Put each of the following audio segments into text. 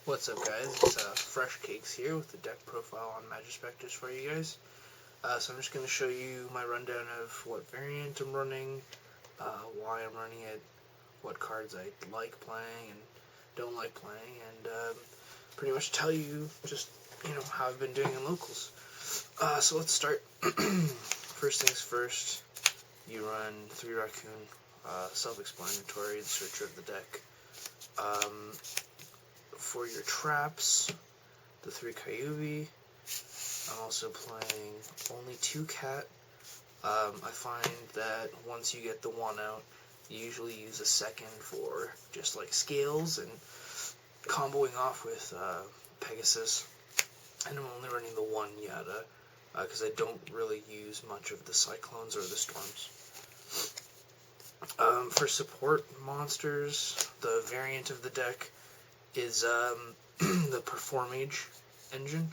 What's up, guys? It's Fresh Cakes here with the deck profile on Majespecters for you guys. So I'm just going to show you my rundown of what variant I'm running, why I'm running it, what cards I like playing and don't like playing, and pretty much tell you just how I've been doing in locals. So let's start. First things first, you run 3 Raccoon, self-explanatory, the searcher of the deck. For your traps, the 3 Kyuubi. I'm also playing only 2 Cat. I find that once you get the 1 out, you usually use a second for just like scales and comboing off with Pegasus. And I'm only running the 1 Yada because I don't really use much of the Cyclones or the Storms. For support monsters, the variant of the deck is the Performage engine.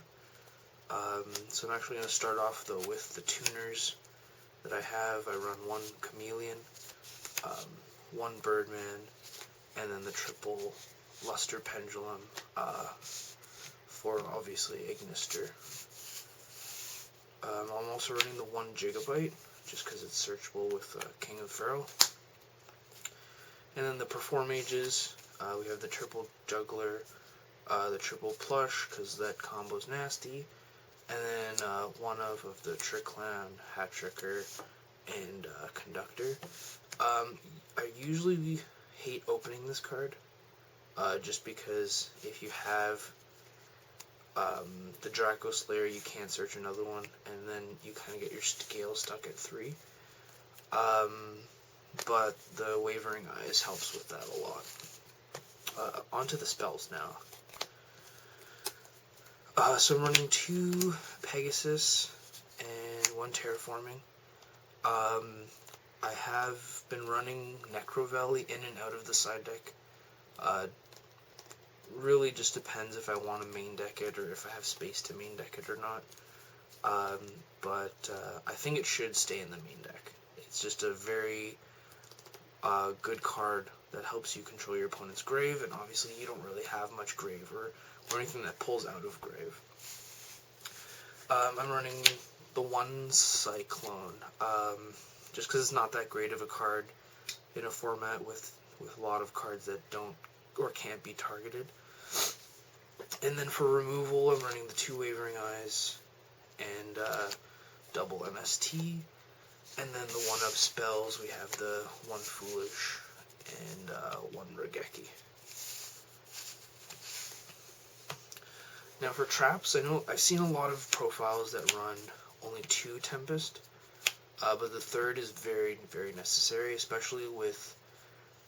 So I'm actually going to start off though with the tuners that I have. I run 1 Chameleon, 1 Birdman, and then the triple Luster Pendulum for obviously Ignister. I'm also running the 1 Gigabyte just because it's searchable with King of Pharaoh. And then the Performages, we have the triple Juggler, the triple Plush because that combo's nasty, and then one of the Trickland, Hat Tricker, and Conductor. I usually hate opening this card, just because if you have the Draco Slayer, you can't search another one, and then you kind of get your scale stuck at 3. But the Wavering Eyes helps with that a lot. Onto the spells now. So I'm running 2 Pegasus and 1 Terraforming. I have been running Necro Valley in and out of the side deck. Really just depends if I want to main deck it or if I have space to main deck it or not. But I think it should stay in the main deck. It's just a very good card that helps you control your opponent's grave, and obviously you don't really have much grave or anything that pulls out of grave. I'm running the 1 Cyclone, just because it's not that great of a card in a format with a lot of cards that don't or can't be targeted. And then for removal, I'm running the 2 Wavering Eyes and double MST. And then the 1-up spells, we have the 1 Foolish and 1 Regeki. Now for traps, I know I've seen a lot of profiles that run only 2 Tempest, but the 3rd is very, very necessary, especially with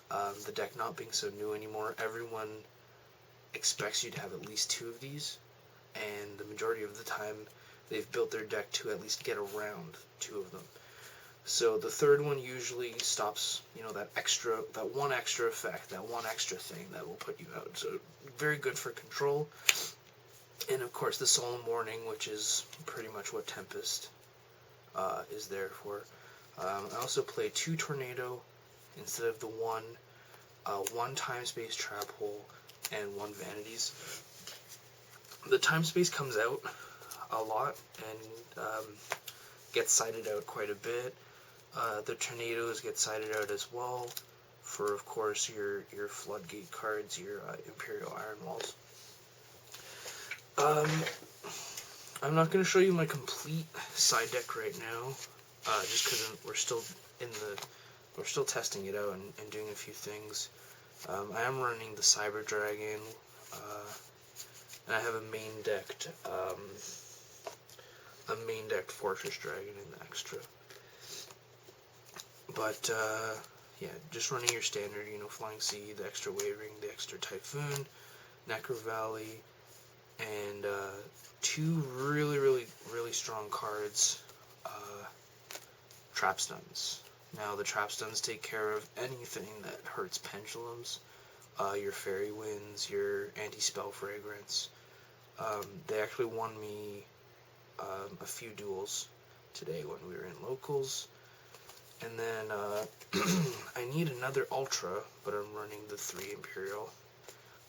the deck not being so new anymore. Everyone expects you to have at least 2 of these, and the majority of the time they've built their deck to at least get around 2 of them. So the 3rd one usually stops, that one extra effect, that one extra thing that will put you out. So very good for control. And of course the Solemn Warning, which is pretty much what Tempest is there for. I also play 2 Tornado instead of the 1 Time Space Trap Hole and 1 Vanities. The Time Space comes out a lot and gets sided out quite a bit. The Tornadoes get sided out as well for, of course, your Floodgate cards, your Imperial Iron Walls. I'm not going to show you my complete side deck right now, just because we're still testing it out and doing a few things. I am running the Cyber Dragon, and I have a main decked Fortress Dragon in the extra. But yeah, just running your standard, Flying Sea, the extra Wavering, the extra Typhoon, Necro Valley, and 2 really, really, really strong cards, Trap Stuns. Now the Trap Stuns take care of anything that hurts Pendulums, your Fairy Winds, your Anti-Spell Fragrance. They actually won me a few duels today when we were in locals. And then I need another Ultra, but I'm running the 3 Imperial.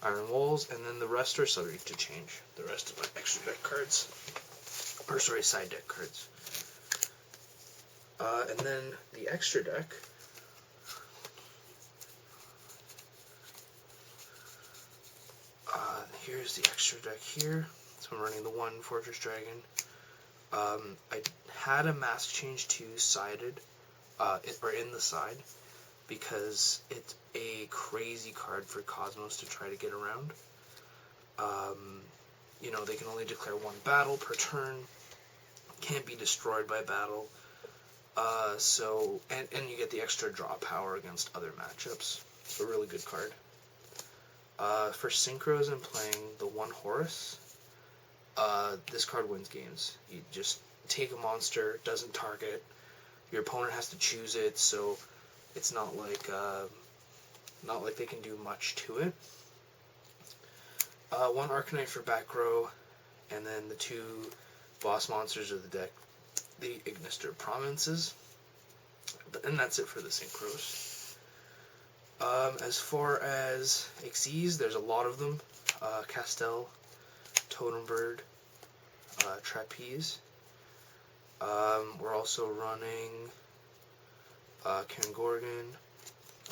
Iron Walls, and then the rest are subject to change. The rest of my extra deck cards, or sorry, side deck cards. And then the extra deck, here's the extra deck here. So I'm running the 1 Fortress Dragon. I had a Mask Change 2 sided, or in the side, because it's a crazy card for Cosmos to try to get around. You know, they can only declare 1 battle per turn, can't be destroyed by battle, and you get the extra draw power against other matchups. It's a really good card. For Synchros, I'm playing the 1 Horus. This card wins games. You just take a monster, doesn't target, your opponent has to choose it, so it's not like they can do much to it. 1 Arcanite for back row, and then the 2 boss monsters of the deck, the Ignister Provinces, and that's it for the Synchros. As far as Xyz, there's a lot of them. Castel, Totembird, Trapeze. We're also running Kangorgan,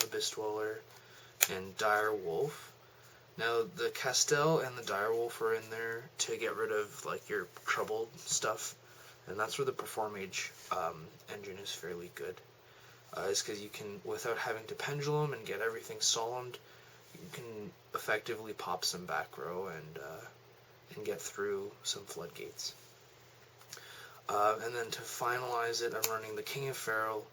Abyss Dweller, and Dire Wolf. Now, the Castel and the Dire Wolf are in there to get rid of like your troubled stuff, and that's where the Performage engine is fairly good. Is because you can, without having to pendulum and get everything solemned, you can effectively pop some back row and get through some floodgates. And then to finalize it, I'm running the King of Feral,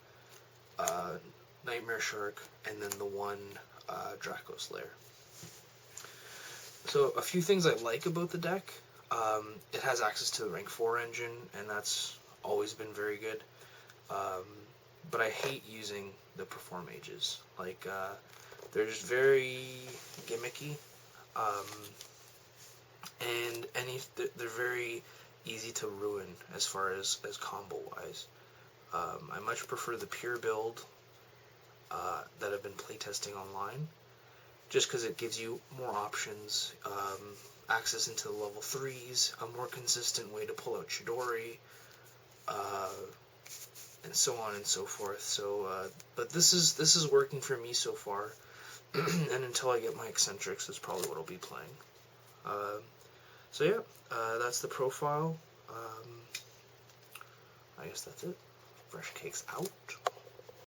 Nightmare Shark, and then the 1 Draco Slayer. So a few things I like about the deck. It has access to the rank 4 engine, and that's always been very good. But I hate using the Performages. Like, they're just very gimmicky, and they're very easy to ruin as far as combo-wise. I much prefer the pure build that I've been playtesting online, just because it gives you more options, access into the level 3s, a more consistent way to pull out Chidori, and so on and so forth. So, but this is working for me so far, and until I get my eccentrics, that's probably what I'll be playing. So yeah, that's the profile. I guess that's it. Fresh Cakes out.